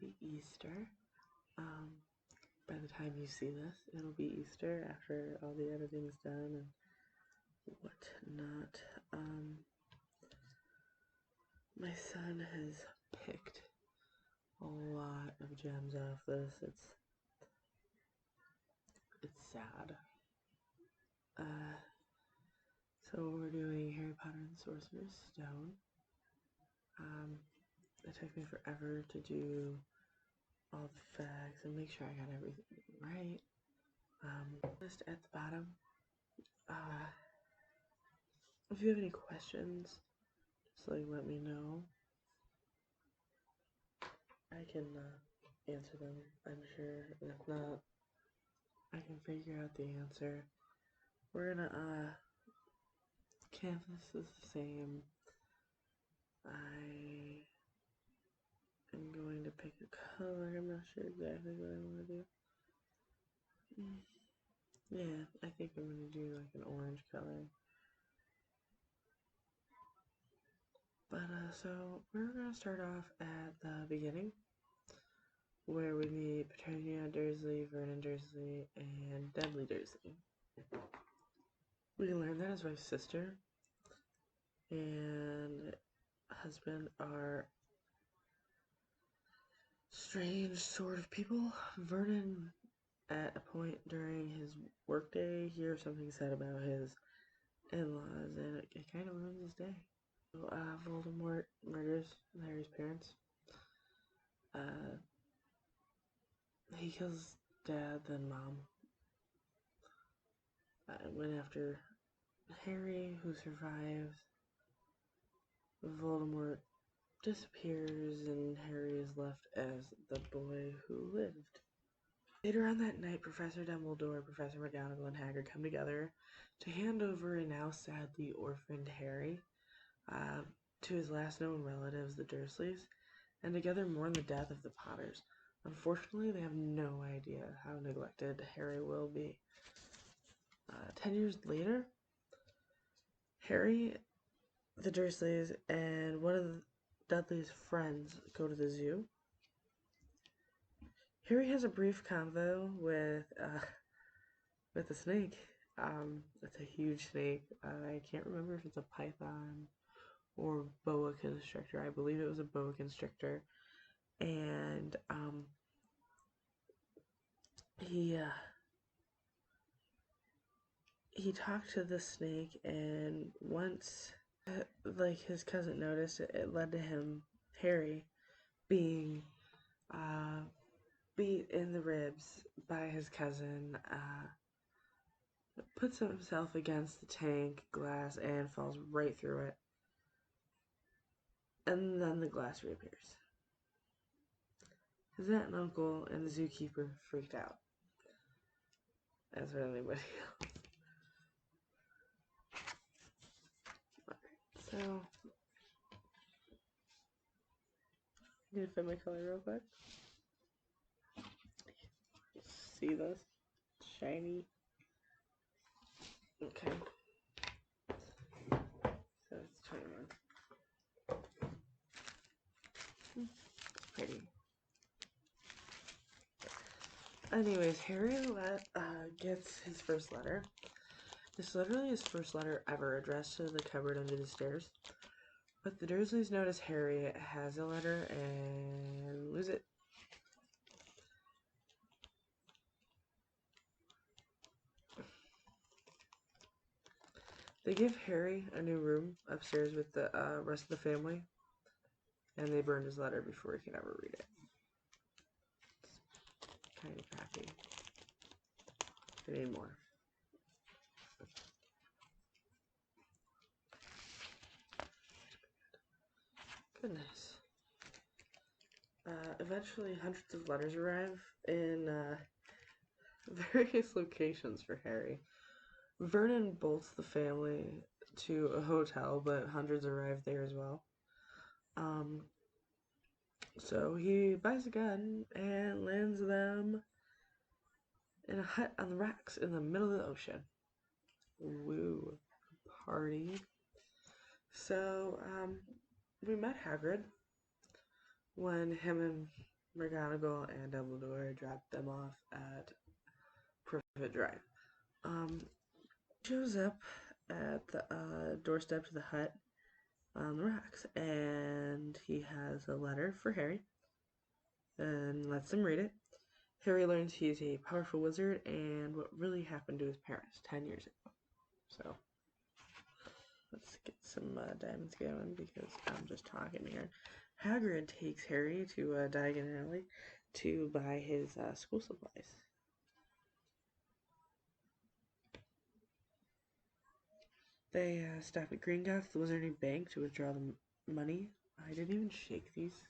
be Easter. By the time you see this, it'll be Easter after all the editing's done and whatnot. My son has picked a lot of gems off this. It's sad. So we're doing Harry Potter and the Sorcerer's Stone. It took me forever to do all the facts and make sure I got everything right. List at the bottom. If you have any questions, just let me know. I can answer them, I'm sure. And if not, I can figure out the answer. We're gonna canvas is the same. I am going to pick a color. I'm not sure exactly what I want to do. Yeah, I think I'm going to do like an orange color. But so we're going to start off at the beginning, where we meet Petunia Dursley, Vernon Dursley, and Dudley Dursley. We learn that his wife's sister and husband are strange sort of people. Vernon, at a point during his workday, hears something said about his in-laws, and it kind of ruins his day. So, Voldemort murders Harry's parents. He kills dad, then mom. Went after Harry, who survives. Voldemort disappears, and Harry is left as the boy who lived. Later on that night, Professor Dumbledore, Professor McGonigal, and Hagrid come together to hand over a now sadly orphaned Harry to his last known relatives, the Dursleys, and together mourn the death of the Potters. Unfortunately, they have no idea how neglected Harry will be. 10 years later, Harry, the Dursleys, and one of Dudley's friends go to the zoo. Harry has a brief convo with a snake. It's a huge snake. I can't remember if it's a python or boa constrictor. I believe it was a boa constrictor. And he talked to the snake, and once his cousin noticed it, it led to Harry being beat in the ribs by his cousin, puts himself against the tank glass and falls right through it. And then the glass reappears. His aunt and uncle and the zookeeper freaked out, as would anybody else. So, I'm gonna fit my color real quick. See this? Shiny. Okay. So it's 21. It's pretty. Anyways, Harry gets his first letter. This is literally his first letter ever addressed to the cupboard under the stairs. But the Dursleys notice Harry has a letter and lose it. They give Harry a new room upstairs with the rest of the family, and they burned his letter before he could ever read it. It's kind of crappy. I need more. Goodness. Eventually, hundreds of letters arrive in various locations for Harry. Vernon bolts the family to a hotel, but hundreds arrive there as well. So he buys a gun and lands them in a hut on the rocks in the middle of the ocean. Woo. Party. So, we met Hagrid when him and McGonigal and Dumbledore dropped them off at Privet Drive. Shows up at the doorstep to the hut on the rocks, and he has a letter for Harry and lets him read it. Harry learns he's a powerful wizard and what really happened to his parents 10 years ago. So, let's get some diamonds going because I'm just talking here. Hagrid takes Harry to Diagon Alley to buy his school supplies. They stop at Gringotts, the Wizarding Bank, to withdraw the money. I didn't even shake these.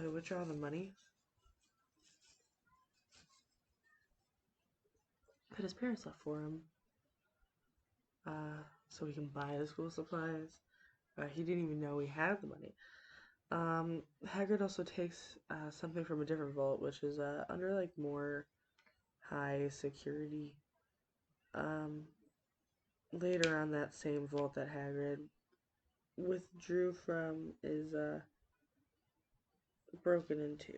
To withdraw the money that his parents left for him, so he can buy the school supplies. He didn't even know he had the money. Hagrid also takes something from a different vault, which is under like more high security. Later on, that same vault that Hagrid withdrew from is broken into.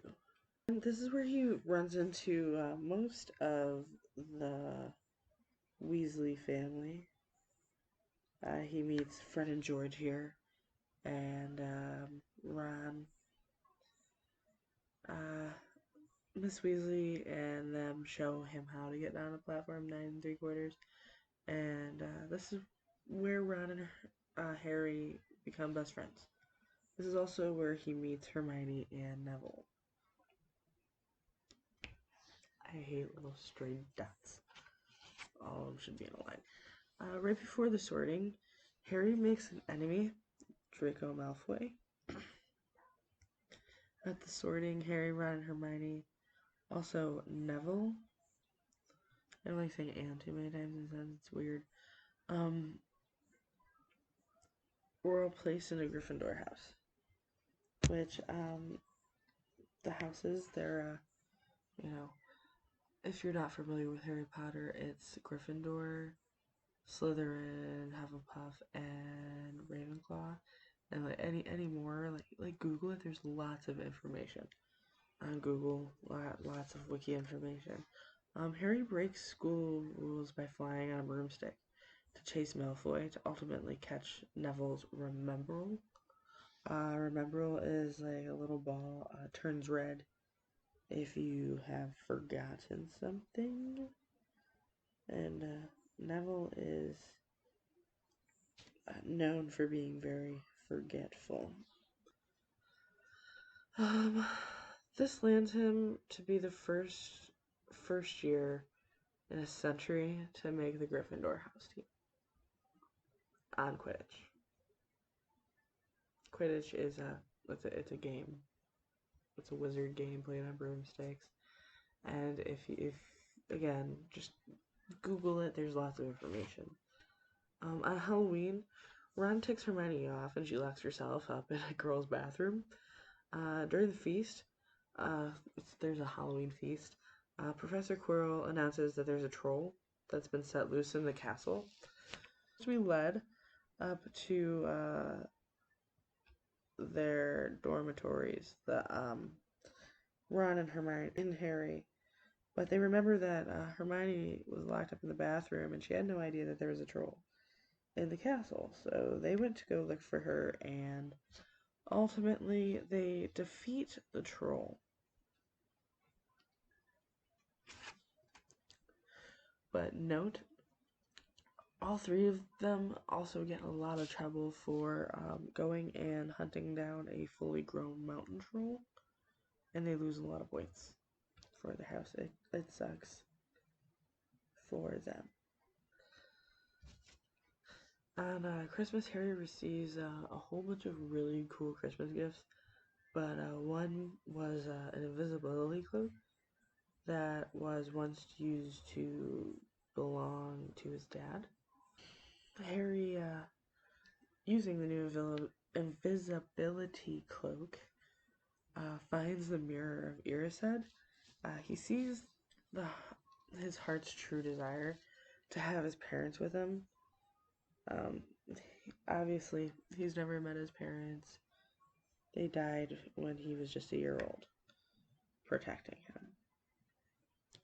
And this is where he runs into most of the Weasley family. He meets Fred and George here, and Ron, Miss Weasley, and them show him how to get down the platform 9 3/4. And this is where Ron and Harry become best friends. This is also where he meets Hermione and Neville. I hate little stray dots. All of them should be in a line. Right before the sorting, Harry makes an enemy, Draco Malfoy. At the sorting, Harry, Ron, and Hermione, also Neville. I don't like saying "and" too many times in a sentence, it's weird. Were all placed in a Gryffindor house. Which, the houses, they're, if you're not familiar with Harry Potter, it's Gryffindor, Slytherin, Hufflepuff, and Ravenclaw. And like any more, like Google it. There's lots of information on Google. Lots of wiki information. Harry breaks school rules by flying on a broomstick to chase Malfoy to ultimately catch Neville's Remembrall. Remembrall is like a little ball, turns red if you have forgotten something. And Neville is known for being very forgetful. This lands him to be the first year in a century to make the Gryffindor house team on Quidditch. Quidditch is it's a game. It's a wizard game played on broomsticks. And if again, just Google it. There's lots of information. On Halloween, Ron takes Hermione off and she locks herself up in a girl's bathroom. During the feast, there's a Halloween feast. Professor Quirrell announces that there's a troll that's been set loose in the castle. So we led up to their dormitories, the Ron and Hermione and Harry. But they remember that Hermione was locked up in the bathroom and she had no idea that there was a troll in the castle. So they went to go look for her, and ultimately they defeat the troll. But note, all three of them also get a lot of trouble for going and hunting down a fully grown mountain troll, and they lose a lot of points for the house. It sucks for them. On Christmas, Harry receives a whole bunch of really cool Christmas gifts, but one was an invisibility cloak that was once used to belong to his dad. Harry, using the new invisibility cloak, finds the mirror of Erised. He sees his heart's true desire to have his parents with him. Obviously, he's never met his parents. They died when he was just a year old, protecting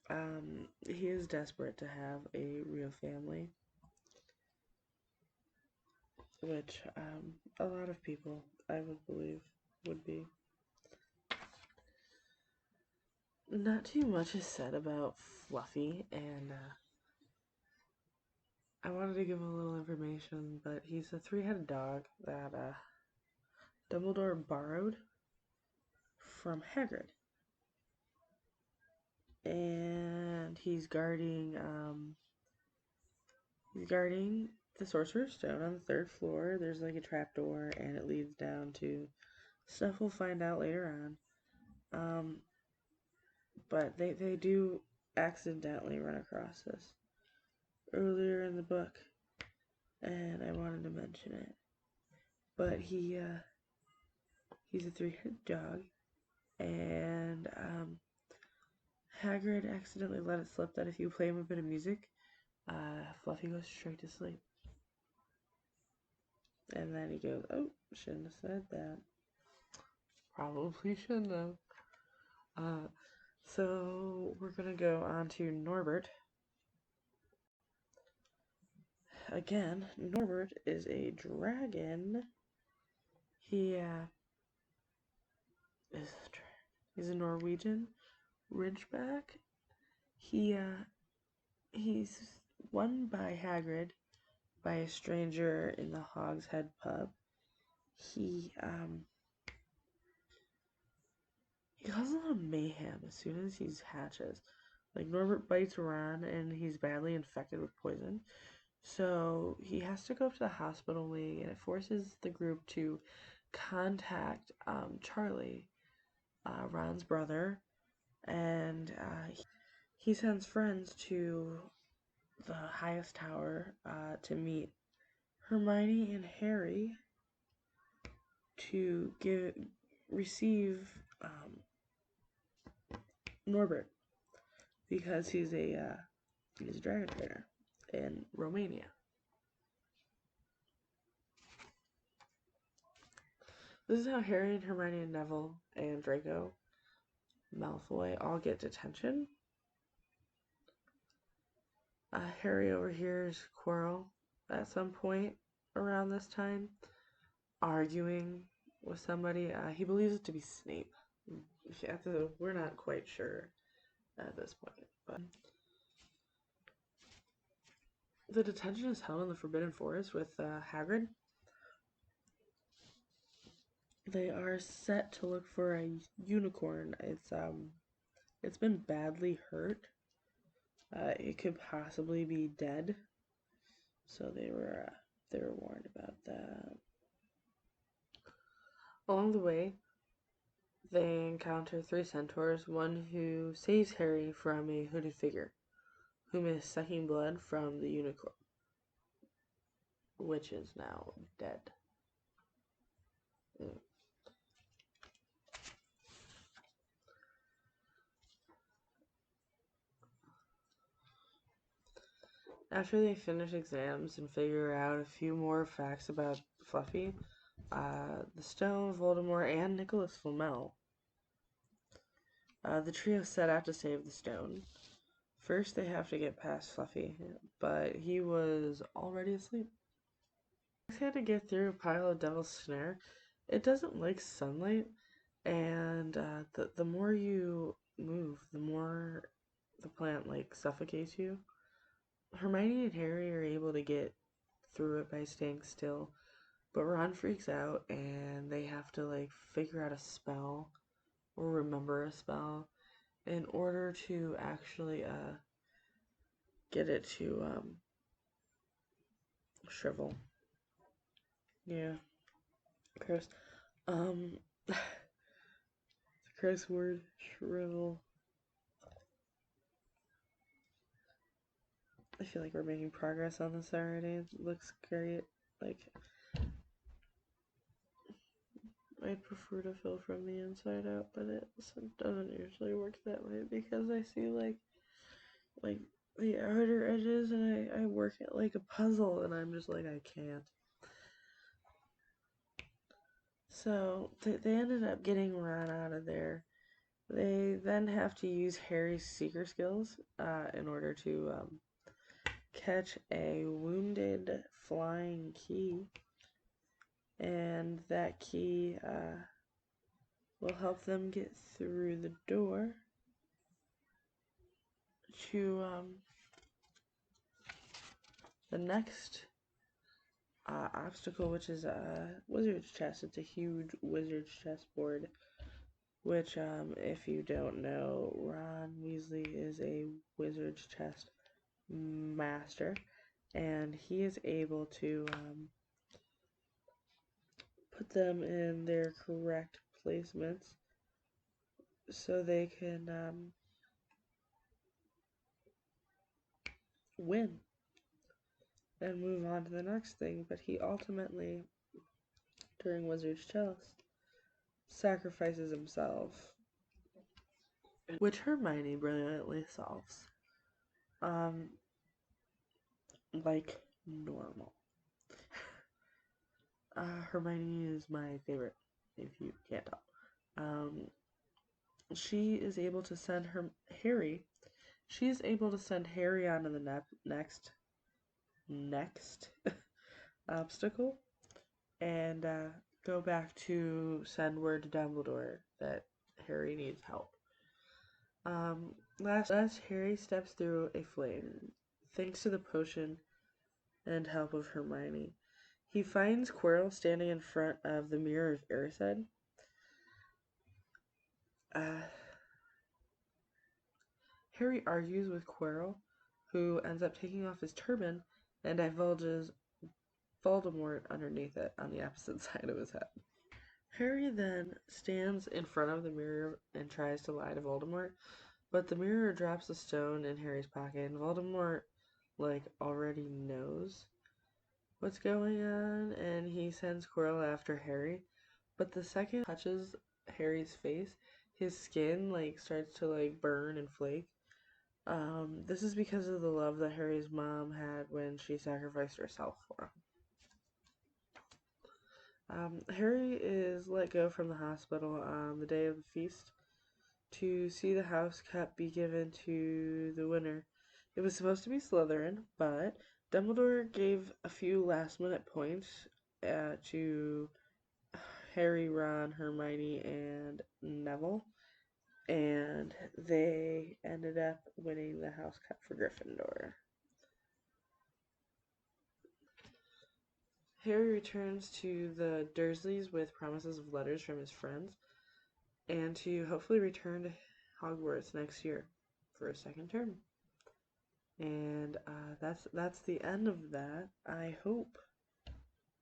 him. He is desperate to have a real family, which a lot of people, I would believe, would be. Not too much is said about Fluffy, and I wanted to give a little information, but he's a three-headed dog that Dumbledore borrowed from Hagrid. And he's guarding the Sorcerer's Stone on the 3rd floor. There's like a trapdoor, and it leads down to stuff we'll find out later on. But they do accidentally run across this earlier in the book, and I wanted to mention it. But he's a three-headed dog, and Hagrid accidentally let it slip that if you play him a bit of music, Fluffy goes straight to sleep. And then he goes, oh, shouldn't have said that. Probably shouldn't have. So we're gonna go on to Norbert. Again, Norbert is a dragon. He's a Norwegian ridgeback. He's won by Hagrid by a stranger in the Hogshead pub. He causes a lot of mayhem as soon as he hatches. Like, Norbert bites Ron, and he's badly infected with poison. So he has to go to the hospital wing, and it forces the group to contact Charley, Ron's brother, and he sends friends to the highest tower to meet Hermione and Harry to receive Norbert, because he's a dragon trainer in Romania. This is how Harry and Hermione and Neville and Draco Malfoy all get detention. Harry overhears Quirrell at some point around this time arguing with somebody. He believes it to be Snape. We're not quite sure at this point, but the detention is held in the Forbidden Forest with Hagrid. They are set to look for a unicorn. It's been badly hurt. It could possibly be dead. So they were warned about that. Along the way, they encounter 3 centaurs, one who saves Harry from a hooded figure, whom is sucking blood from the unicorn, which is now dead. After they finish exams and figure out a few more facts about Fluffy, the Stone, Voldemort, and Nicolas Flemel, the trio set out to save the Stone. First, they have to get past Fluffy, but he was already asleep. They had to get through a pile of Devil's Snare. It doesn't like sunlight, and the more you move, the more the plant suffocates you. Hermione and Harry are able to get through it by staying still, but Ron freaks out, and they have to figure out a spell or remember a spell in order to actually get it to shrivel. Yeah, gross. The gross word, shrivel. I feel like we're making progress on this already. It looks great. I'd prefer to fill from the inside out, but it doesn't usually work that way because I see the outer edges, and I work it like a puzzle, and I'm just I can't. So they ended up getting Ron out of there. They then have to use Harry's seeker skills in order to catch a wounded flying key. And that key will help them get through the door to the next obstacle, which is a wizard's chest. It's a huge wizard's chessboard, which, if you don't know, Ron Weasley is a wizard's chest master, and he is able to put them in their correct placements so they can win and move on to the next thing. But he ultimately, during Wizard's Chess, sacrifices himself, which Hermione brilliantly solves. Like normal. Hermione is my favorite, if you can't tell. She is able to send Harry. She is able to send Harry on to the next obstacle, and go back to send word to Dumbledore that Harry needs help. Last Harry steps through a flame, thanks to the potion and help of Hermione. He finds Quirrell standing in front of the Mirror of Erised. Harry argues with Quirrell, who ends up taking off his turban and divulges Voldemort underneath it on the opposite side of his head. Harry then stands in front of the mirror and tries to lie to Voldemort, but the mirror drops a stone in Harry's pocket, and Voldemort, already knows what's going on, and he sends Quirrell after Harry. But the second he touches Harry's face, his skin, starts to, burn and flake. This is because of the love that Harry's mom had when she sacrificed herself for him. Harry is let go from the hospital on the day of the feast to see the house cup be given to the winner. It was supposed to be Slytherin, but Dumbledore gave a few last-minute points to Harry, Ron, Hermione, and Nevil, and they ended up winning the house cup for Gryffindor. Harry returns to the Dursleys with promises of letters from his friends, and to hopefully return to Hogwarts next year for a second term. And that's the end of that. I hope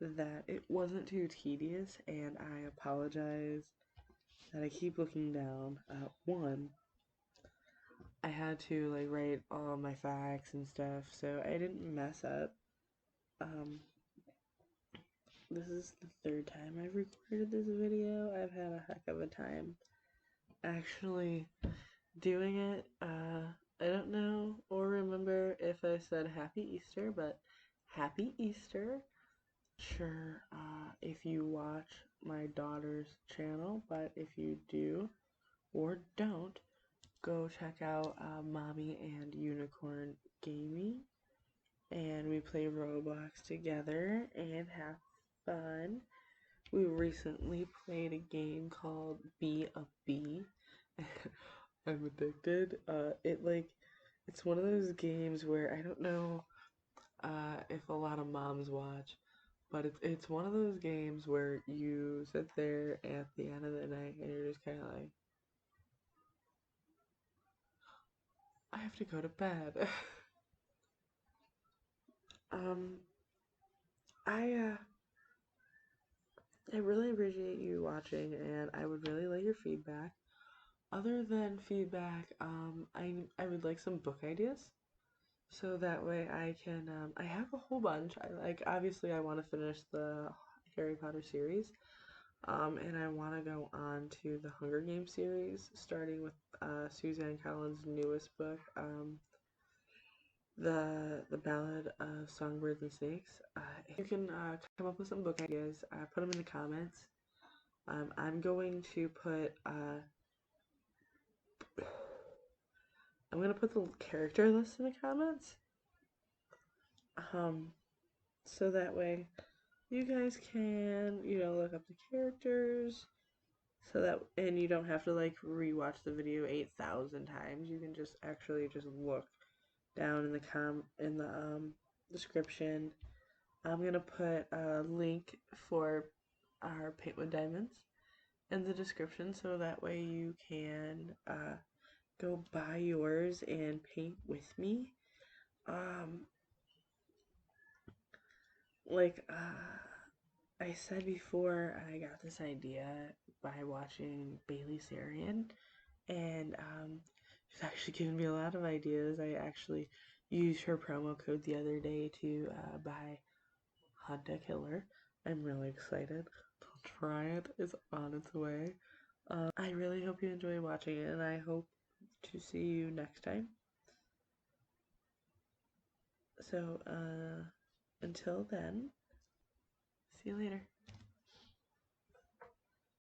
that it wasn't too tedious, and I apologize that I keep looking down. One, I had to write all my facts and stuff, so I didn't mess up. This is the third time I've recorded this video. I've had a heck of a time actually doing it. I don't know or remember if I said Happy Easter, but Happy Easter. Sure, if you watch my daughter's channel, but if you do or don't, go check out Mommy and Unicorn Gaming, and we play Roblox together and have fun. We recently played a game called Be a Bee. I'm addicted. It's one of those games where I don't know if a lot of moms watch, but it's one of those games where you sit there at the end of the night and you're just kind of like, I have to go to bed. I really appreciate you watching, and I would really like your feedback. Other than feedback, I would like some book ideas, so that way I can, I have a whole bunch. Obviously I want to finish the Harry Potter series, and I want to go on to the Hunger Games series, starting with Suzanne Collins' newest book, the Ballad of Songbirds and Snakes. If you can come up with some book ideas, put them in the comments. I'm going to put the character list in the comments. So that way you guys can, look up the characters. So that, and you don't have to like rewatch the video 8,000 times. You can just actually just look down in the description. I'm gonna put a link for our Paint with Diamonds in the description, so that way you can go buy yours and paint with me. I said before, I got this idea by watching Bailey Sarian, and she's actually given me a lot of ideas. I actually used her promo code the other day to buy Honda Killer. I'm really excited to try it. It's on its way. I really hope you enjoy watching it, and I hope to see you next time. So, until then, see you later.